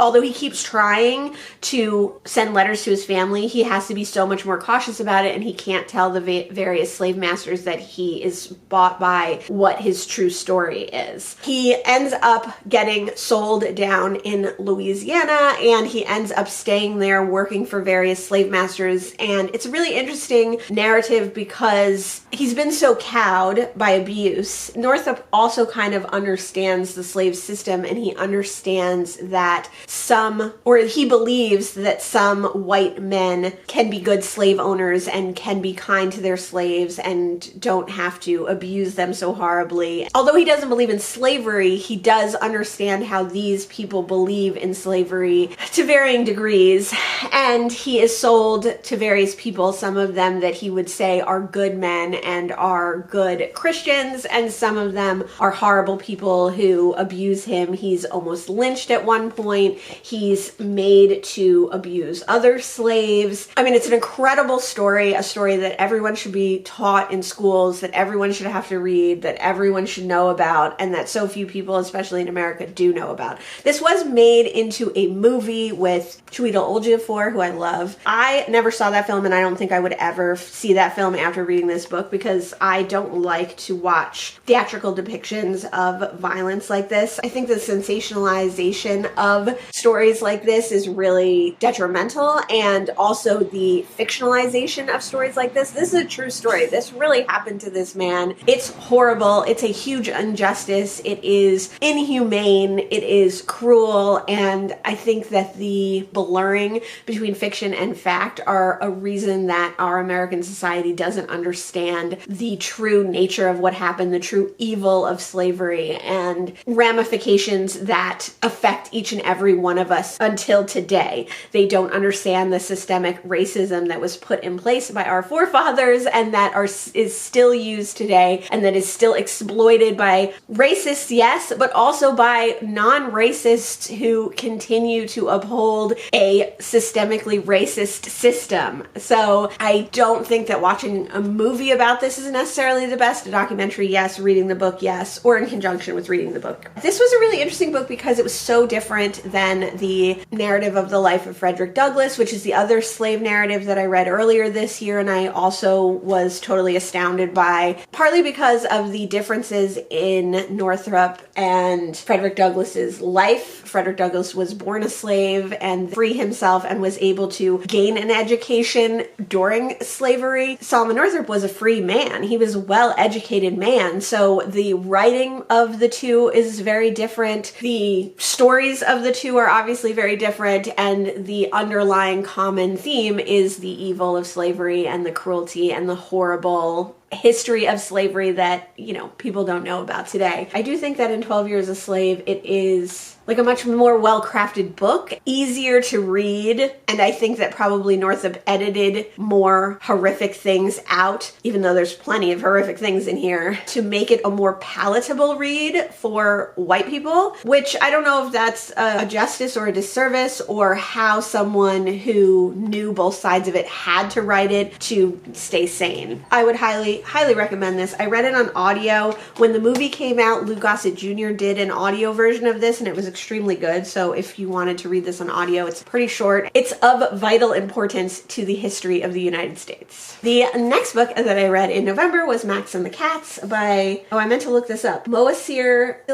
although he keeps trying to send letters to his family, he has to be so much more cautious about it, and he can't tell the various slave masters that he is bought by what his true story is. He ends up getting sold down in Louisiana, and he ends up staying there working for various slave masters, and it's really interesting interesting narrative because he's been so cowed by abuse. Northup also kind of understands the slave system, and he understands that he believes that some white men can be good slave owners and can be kind to their slaves and don't have to abuse them so horribly. Although he doesn't believe in slavery, he does understand how these people believe in slavery to varying degrees, and he is sold to various people, some of them that he would say are good men and are good Christians, and some of them are horrible people who abuse him. He's almost lynched at one point. He's made to abuse other slaves. I mean, it's an incredible story, a story that everyone should be taught in schools, that everyone should have to read, that everyone should know about, and that so few people, especially in America, do know about. This was made into a movie with Chiwetel Ejiofor, who I love. I never saw that film, and I don't think I would ever see that film after reading this book because I don't like to watch theatrical depictions of violence like this. I think the sensationalization of stories like this is really detrimental, and also the fictionalization of stories like this. This is a true story. This really happened to this man. It's horrible. It's a huge injustice. It is inhumane. It is cruel, and I think that the blurring between fiction and fact are a reason that our American society doesn't understand the true nature of what happened, the true evil of slavery, and ramifications that affect each and every one of us until today. They don't understand the systemic racism that was put in place by our forefathers and that is still used today, and that is still exploited by racists, yes, but also by non-racists who continue to uphold a systemically racist system. So I don't think that watching a movie about this is necessarily the best. A documentary, yes. Reading the book, yes. Or in conjunction with reading the book. This was a really interesting book because it was so different than the narrative of the life of Frederick Douglass, which is the other slave narrative that I read earlier this year, and I also was totally astounded by, partly because of the differences in Northup and Frederick Douglass's life. Frederick Douglass was born a slave and free himself and was able to gain an education during slavery. Solomon Northup was a free man. He was a well-educated man. So the writing of the two is very different. The stories of the two are obviously very different, and the underlying common theme is the evil of slavery and the cruelty and the horrible history of slavery that, people don't know about today. I do think that in 12 Years a Slave, it is like a much more well-crafted book, easier to read, and I think that probably Northup edited more horrific things out, even though there's plenty of horrific things in here, to make it a more palatable read for white people, which I don't know if that's a justice or a disservice, or how someone who knew both sides of it had to write it to stay sane. I would highly recommend this. I read it on audio. When the movie came out, Lou Gossett Jr. did an audio version of this, and it was extremely good. So if you wanted to read this on audio, it's pretty short. It's of vital importance to the history of the United States. The next book that I read in November was Max and the Cats by, I meant to look this up, Moacir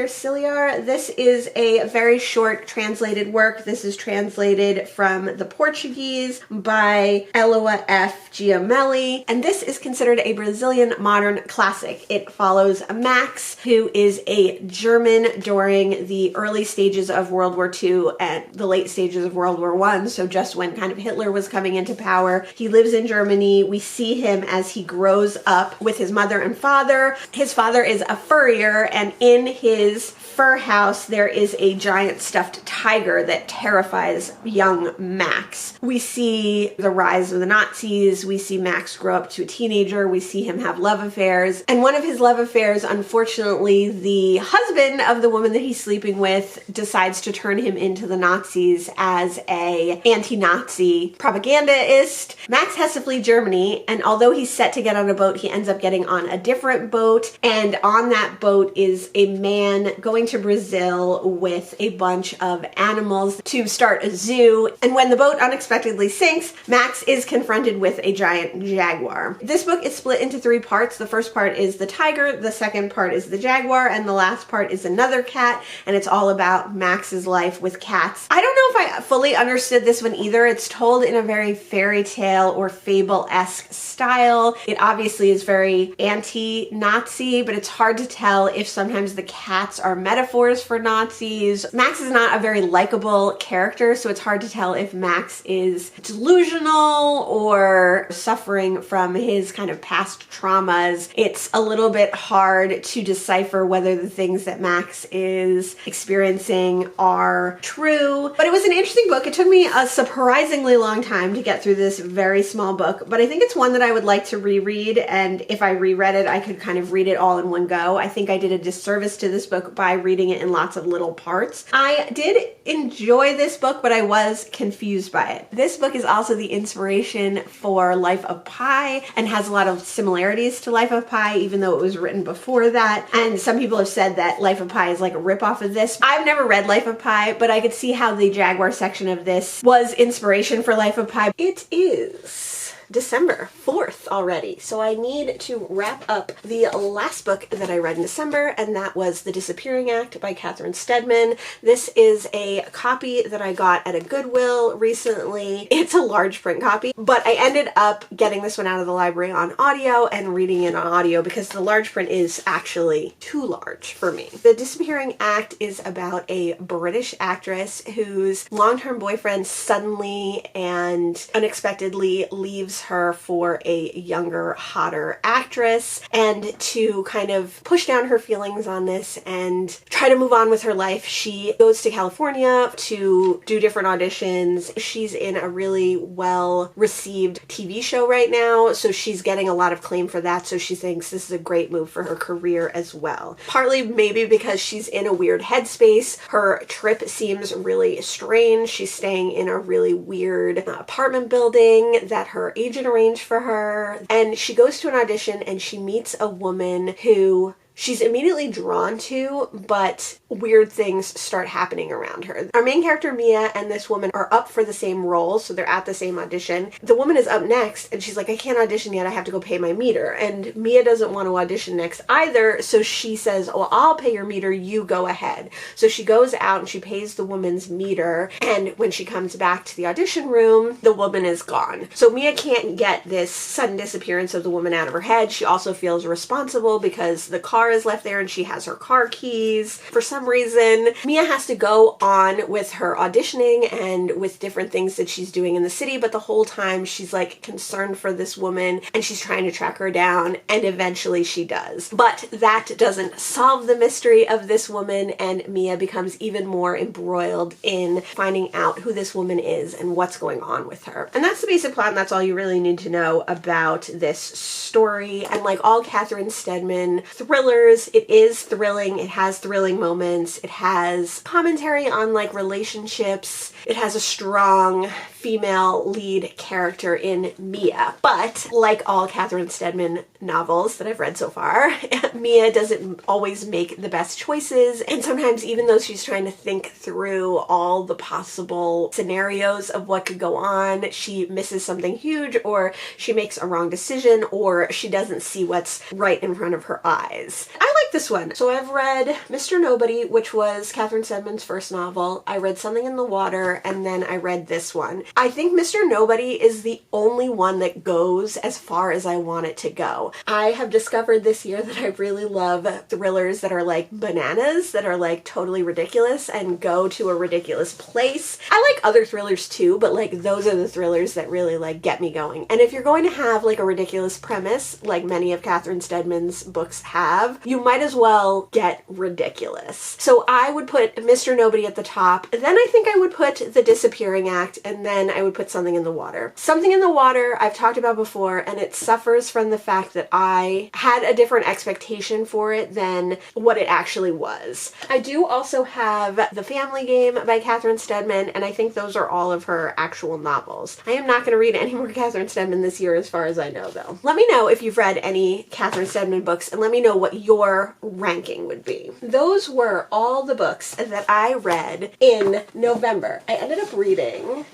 Ciliar. This is a very short translated work. This is translated from the Portuguese by Eloa F. Giamelli, and this is considered a Brazilian modern classic. It follows Max, who is a German during the early stages of World War II and the late stages of World War I, so just when kind of Hitler was coming into power. He lives in Germany. We see him as he grows up with his mother and father. His father is a furrier, and in his fur house there is a giant stuffed tiger that terrifies young Max. We see the rise of the Nazis. We see Max grow up to a teenager. We see him have love affairs, and one of his love affairs, unfortunately, the husband of the woman that he's sleeping with decides to turn him into the Nazis as a anti-Nazi propagandist. Max has to flee Germany, and although he's set to get on a boat, he ends up getting on a different boat, and on that boat is a man going to Brazil with a bunch of animals to start a zoo, and when the boat unexpectedly sinks, Max is confronted with a giant jaguar. This This book is split into 3 parts. The first part is the tiger, the second part is the jaguar, and the last part is another cat, and it's all about Max's life with cats. I don't know if I fully understood this one either. It's told in a very fairy tale or fable-esque style. It obviously is very anti-Nazi, but it's hard to tell if sometimes the cats are metaphors for Nazis. Max is not a very likable character, so it's hard to tell if Max is delusional or suffering from his kind of past traumas. It's a little bit hard to decipher whether the things that Max is experiencing are true. But it was an interesting book. It took me a surprisingly long time to get through this very small book, but I think it's one that I would like to reread, and if I reread it, I could kind of read it all in one go. I think I did a disservice to this book by reading it in lots of little parts. I did enjoy this book, but I was confused by it. This book is also the inspiration for Life of Pi and has a lot of similarities to Life of Pi, even though it was written before that. And some people have said that Life of Pi is like a ripoff of this. I've never read Life of Pi, but I could see how the Jaguar section of this was inspiration for Life of Pi. It is December 4th already, so I need to wrap up the last book that I read in December, and that was The Disappearing Act by Catherine Stedman. This is a copy that I got at a Goodwill recently. It's a large print copy, but I ended up getting this one out of the library on audio and reading it on audio because the large print is actually too large for me. The Disappearing Act is about a British actress whose long-term boyfriend suddenly and unexpectedly leaves her for a younger, hotter actress, and to kind of push down her feelings on this and try to move on with her life, she goes to California to do different auditions. She's in a really well-received TV show right now, so she's getting a lot of claim for that, so she thinks this is a great move for her career as well. Partly maybe because she's in a weird headspace. Her trip seems really strange. She's staying in a really weird apartment building that her agent arranged for her, and she goes to an audition and she meets a woman who she's immediately drawn to, but weird things start happening around her. Our main character, Mia, and this woman are up for the same role, so they're at the same audition. The woman is up next, and she's like, I can't audition yet, I have to go pay my meter. And Mia doesn't want to audition next either, so she says, well, I'll pay your meter, you go ahead. So she goes out and she pays the woman's meter, and when she comes back to the audition room, the woman is gone. So Mia can't get this sudden disappearance of the woman out of her head. She also feels responsible because the car is left there and she has her car keys. For some reason, Mia has to go on with her auditioning and with different things that she's doing in the city, but the whole time she's like concerned for this woman and she's trying to track her down, and eventually she does. But that doesn't solve the mystery of this woman, and Mia becomes even more embroiled in finding out who this woman is and what's going on with her. And that's the basic plot, and that's all you really need to know about this story. And like all Catherine Stedman thrillers, it is thrilling. It has thrilling moments. It has commentary on like relationships. It has a strong female lead character in Mia. But like all Catherine Stedman novels that I've read so far, Mia doesn't always make the best choices. And sometimes even though she's trying to think through all the possible scenarios of what could go on, she misses something huge, or she makes a wrong decision, or she doesn't see what's right in front of her eyes. I like this one. So I've read Mr. Nobody, which was Catherine Stedman's first novel. I read Something in the Water, and then I read this one. I think Mr. Nobody is the only one that goes as far as I want it to go. I have discovered this year that I really love thrillers that are like bananas, that are like totally ridiculous and go to a ridiculous place. I like other thrillers too, but like those are the thrillers that really like get me going. And if you're going to have like a ridiculous premise, like many of Catherine Stedman's books have, you might as well get ridiculous. So I would put Mr. Nobody at the top, and then I think I would put The Disappearing Act, and then I would put Something in the Water. Something in the Water I've talked about before, and it suffers from the fact that I had a different expectation for it than what it actually was. I do also have The Family Game by Catherine Stedman, and I think those are all of her actual novels. I am not going to read any more Catherine Stedman this year as far as I know though. Let me know if you've read any Catherine Stedman books, and let me know what your ranking would be. Those were all the books that I read in November. I ended up reading,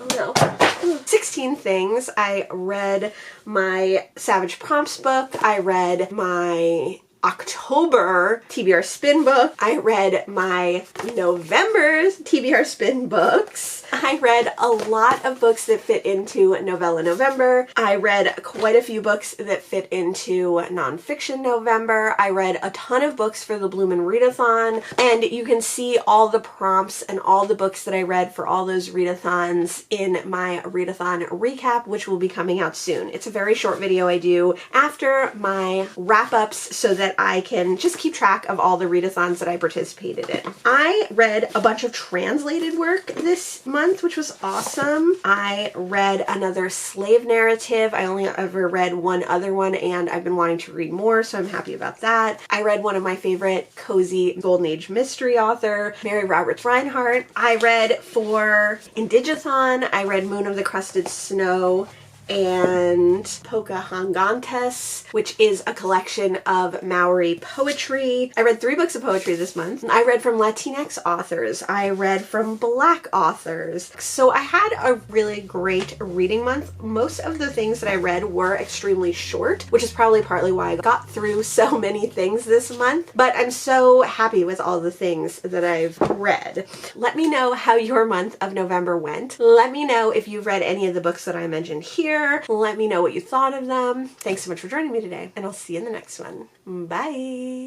16 things. I read my Savage Prompts book. I read my October TBR Spin book. I read my November's TBR Spin books. I read a lot of books that fit into Novella November. I read quite a few books that fit into Nonfiction November. I read a ton of books for the Bloomin' Readathon, and you can see all the prompts and all the books that I read for all those readathons in my readathon recap, which will be coming out soon. It's a very short video I do after my wrap-ups so that I can just keep track of all the readathons that I participated in. I read a bunch of translated work this month, which was awesome. I read another slave narrative. I only ever read one other one, and I've been wanting to read more, so I'm happy about that. I read one of my favorite cozy Golden Age mystery author, Mary Roberts Reinhardt. I read for Indigathon, I read Moon of the Crusted Snow and Pocahontas, which is a collection of Maori poetry. I read 3 books of poetry this month. I read from Latinx authors. I read from Black authors. So I had a really great reading month. Most of the things that I read were extremely short, which is probably partly why I got through so many things this month. But I'm so happy with all the things that I've read. Let me know how your month of November went. Let me know if you've read any of the books that I mentioned here. Let me know what you thought of them. Thanks so much for joining me today, and I'll see you in the next one. Bye!